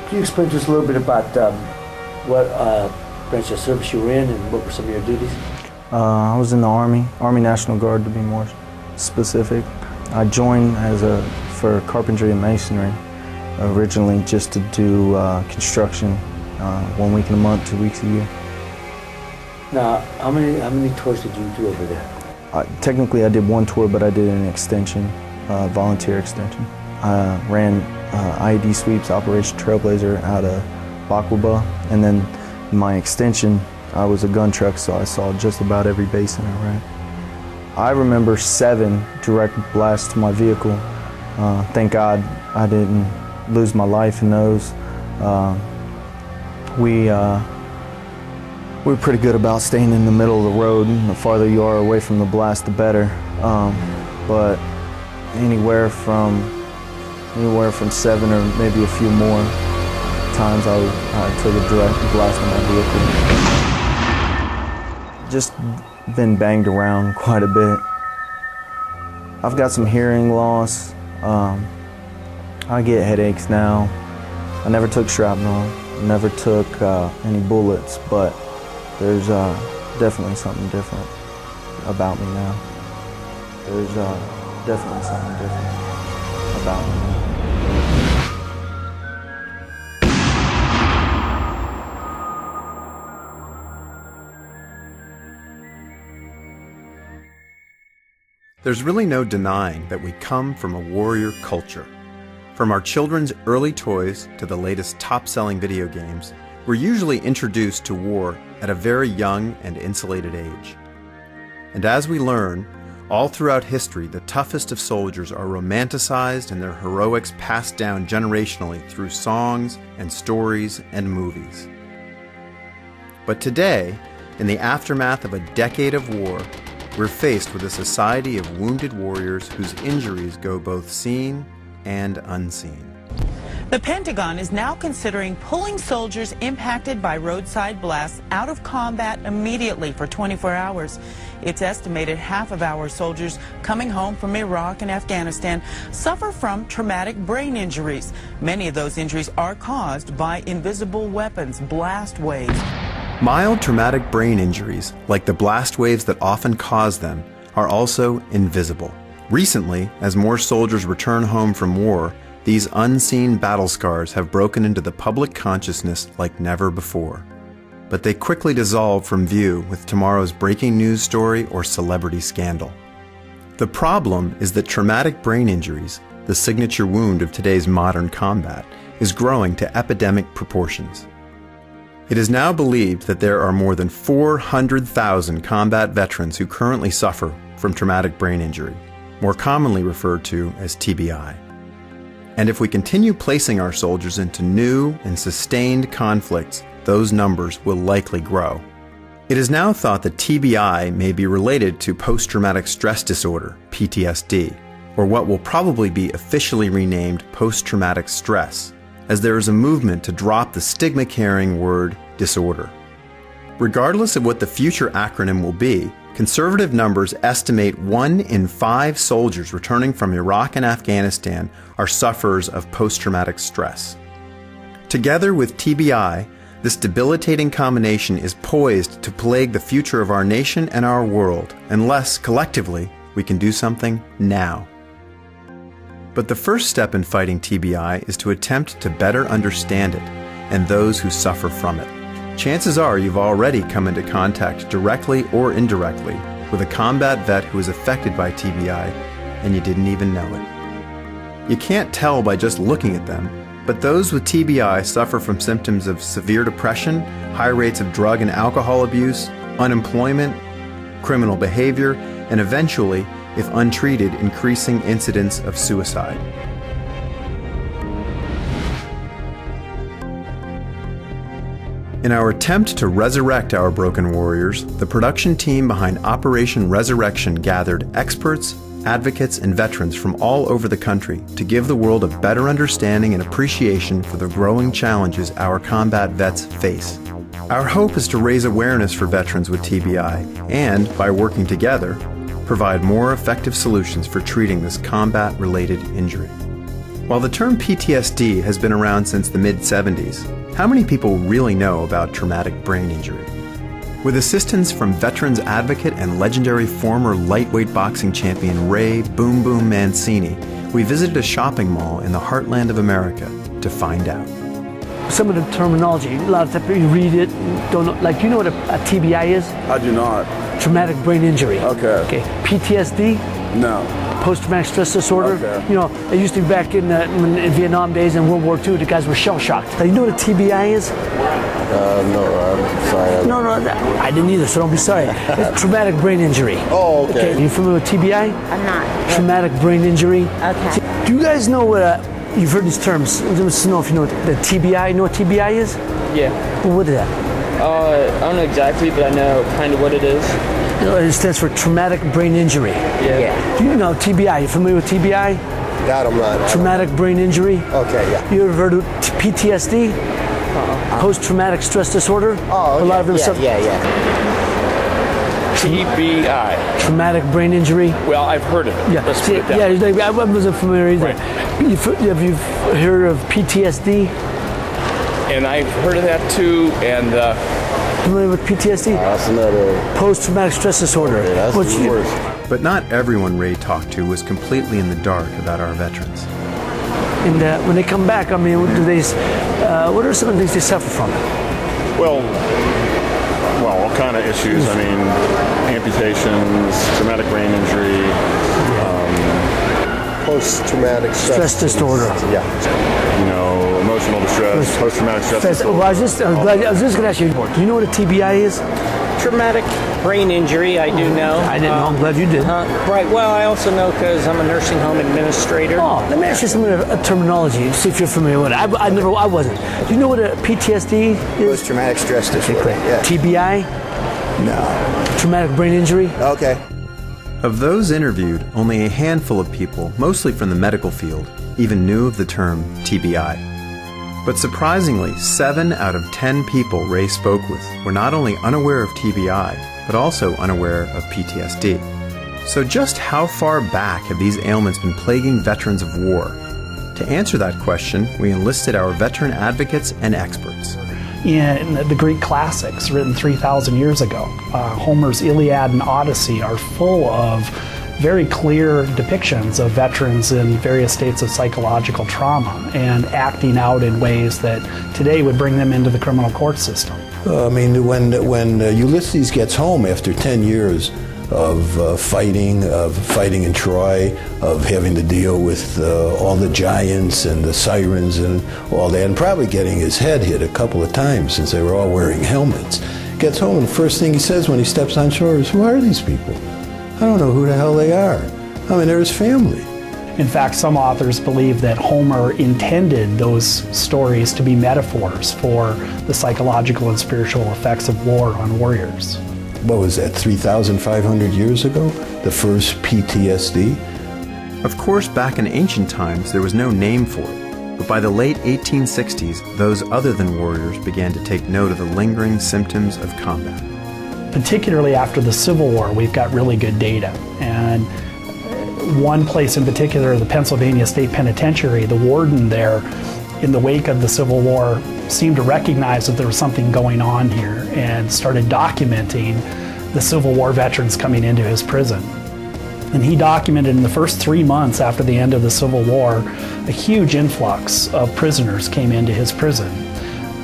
Can you explain to us a little bit about what branch of service you were in and what were some of your duties? I was in the Army National Guard to be more specific. I joined for carpentry and masonry, originally just to do construction 1 week in a month, 2 weeks a year. Now, how many tours did you do over there? Technically I did one tour, but I did an extension, volunteer extension. I ran IED sweeps, Operation Trailblazer out of Baquba, and then my extension, I was a gun truck, so I saw just about every base in Iraq. I remember 7 direct blasts to my vehicle. Thank God I didn't lose my life in those. We were pretty good about staying in the middle of the road, and the farther you are away from the blast, the better. But anywhere from 7 or maybe a few more times I took a direct blast on my vehicle. Just been banged around quite a bit. I've got some hearing loss. I get headaches now. I never took shrapnel, never took any bullets, but there's definitely something different about me now. There's definitely something different about me now. There's really no denying that we come from a warrior culture. From our children's early toys to the latest top-selling video games, we're usually introduced to war at a very young and insulated age. And as we learn, all throughout history, the toughest of soldiers are romanticized and their heroics passed down generationally through songs and stories and movies. But today, in the aftermath of a decade of war, we're faced with a society of wounded warriors whose injuries go both seen and unseen. The Pentagon is now considering pulling soldiers impacted by roadside blasts out of combat immediately for 24 hours. It's estimated half of our soldiers coming home from Iraq and Afghanistan suffer from traumatic brain injuries. Many of those injuries are caused by invisible weapons, blast waves. Mild traumatic brain injuries, like the blast waves that often cause them, are also invisible. Recently, as more soldiers return home from war, these unseen battle scars have broken into the public consciousness like never before. But they quickly dissolve from view with tomorrow's breaking news story or celebrity scandal. The problem is that traumatic brain injuries, the signature wound of today's modern combat, is growing to epidemic proportions. It is now believed that there are more than 400,000 combat veterans who currently suffer from traumatic brain injury, more commonly referred to as TBI. And if we continue placing our soldiers into new and sustained conflicts, those numbers will likely grow. It is now thought that TBI may be related to post-traumatic stress disorder, PTSD, or what will probably be officially renamed post-traumatic stress, as there is a movement to drop the stigma-carrying word disorder. Regardless of what the future acronym will be, conservative numbers estimate 1 in 5 soldiers returning from Iraq and Afghanistan are sufferers of post-traumatic stress. Together with TBI, this debilitating combination is poised to plague the future of our nation and our world, unless, collectively, we can do something now. But the first step in fighting TBI is to attempt to better understand it and those who suffer from it. Chances are you've already come into contact directly or indirectly with a combat vet who is affected by TBI and you didn't even know it. You can't tell by just looking at them, but those with TBI suffer from symptoms of severe depression, high rates of drug and alcohol abuse, unemployment, criminal behavior, and eventually, if untreated, increasing incidence of suicide. In our attempt to resurrect our broken warriors, the production team behind Operation Resurrection gathered experts, advocates, and veterans from all over the country to give the world a better understanding and appreciation for the growing challenges our combat vets face. Our hope is to raise awareness for veterans with TBI and, by working together, provide more effective solutions for treating this combat-related injury. While the term PTSD has been around since the mid-70s, how many people really know about traumatic brain injury? With assistance from veterans advocate and legendary former lightweight boxing champion Ray Boom Boom Mancini, we visited a shopping mall in the heartland of America to find out. Some of the terminology, a lot of times you read it, don't know, like, you know what a TBI is? I do not. Traumatic brain injury. Okay. PTSD? No. Post-traumatic stress disorder. Okay. You know, it used to be back in Vietnam days and World War II, the guys were shell-shocked. Now, you know what a TBI is? No, I'm sorry. No, I didn't either, so don't be sorry. It's traumatic brain injury. Oh, okay. You familiar with TBI? I'm not. Traumatic brain injury. Okay. Do you guys know what, you've heard these terms, I just know if you know what the TBI, you know what TBI is? Yeah. Well, what is that? I don't know exactly, but I know kind of what it is. It stands for traumatic brain injury. Yeah. Do you know TBI? You familiar with TBI? That I'm not. Traumatic brain injury. Okay, yeah. You ever heard of PTSD? Post-traumatic stress disorder? Oh, okay. A lot of them stuff. TBI. Traumatic brain injury. Well, I've heard of it. Yeah. Let's put it that way. I wasn't familiar either. Right. Have you heard of PTSD? And I've heard of that too. And Familiar with PTSD? That's another. Post-traumatic stress disorder. Yeah, that's Which the worst. But not everyone Ray talked to was completely in the dark about our veterans. And when they come back, I mean, what are some of the things they suffer from? Well, all kind of issues. I mean, amputations, traumatic brain injury, Post-traumatic Stress disorder. Yeah. you know, emotional distress, post-traumatic stress disorder. Well, I was just going to ask you, do you know what a TBI is? Traumatic brain injury, I do know. I didn't know. I'm glad you did. Right. Well, I also know because I'm a nursing home administrator. Oh, let me ask you some of the terminology, see if you're familiar with it. I wasn't. Do you know what a PTSD is? Post-traumatic stress disorder. Yeah. TBI? No. Traumatic brain injury? Okay. Of those interviewed, only a handful of people, mostly from the medical field, even knew of the term TBI. But surprisingly, 7 out of 10 people Ray spoke with were not only unaware of TBI, but also unaware of PTSD. So just how far back have these ailments been plaguing veterans of war? To answer that question, we enlisted our veteran advocates and experts. In the Greek classics written 3,000 years ago, Homer's Iliad and Odyssey are full of very clear depictions of veterans in various states of psychological trauma and acting out in ways that today would bring them into the criminal court system. I mean, when Ulysses gets home after 10 years of fighting in Troy, of having to deal with all the giants and the sirens and all that, and probably getting his head hit a couple of times since they were all wearing helmets, gets home and the first thing he says when he steps on shore is, "Who are these people? I don't know who the hell they are." I mean, they're his family. In fact, some authors believe that Homer intended those stories to be metaphors for the psychological and spiritual effects of war on warriors. What was that, 3,500 years ago? The first PTSD? Of course, back in ancient times, there was no name for it. But by the late 1860s, those other than warriors began to take note of the lingering symptoms of combat. Particularly after the Civil War, we've got really good data. And one place in particular, the Pennsylvania State Penitentiary, the warden there, in the wake of the Civil War, seemed to recognize that there was something going on here and started documenting the Civil War veterans coming into his prison. And he documented in the first 3 months after the end of the Civil War, a huge influx of prisoners came into his prison.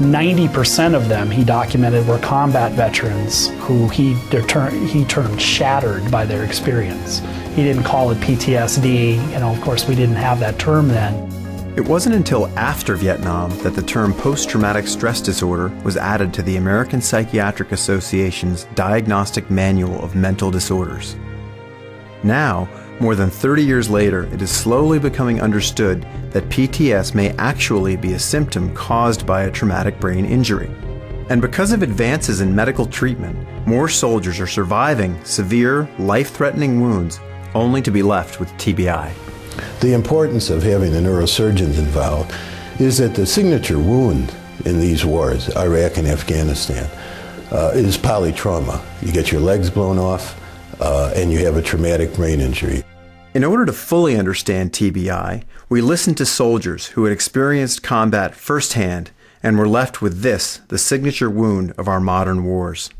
90% of them, he documented, were combat veterans who he termed shattered by their experience. He didn't call it PTSD. Of course, we didn't have that term then. It wasn't until after Vietnam that the term post-traumatic stress disorder was added to the American Psychiatric Association's Diagnostic Manual of Mental Disorders. Now, more than 30 years later, it is slowly becoming understood that PTS may actually be a symptom caused by a traumatic brain injury. And because of advances in medical treatment, more soldiers are surviving severe, life-threatening wounds only to be left with TBI. The importance of having the neurosurgeons involved is that the signature wound in these wars, Iraq and Afghanistan, is polytrauma. You get your legs blown off and you have a traumatic brain injury. In order to fully understand TBI, we listened to soldiers who had experienced combat firsthand and were left with this, the signature wound of our modern wars.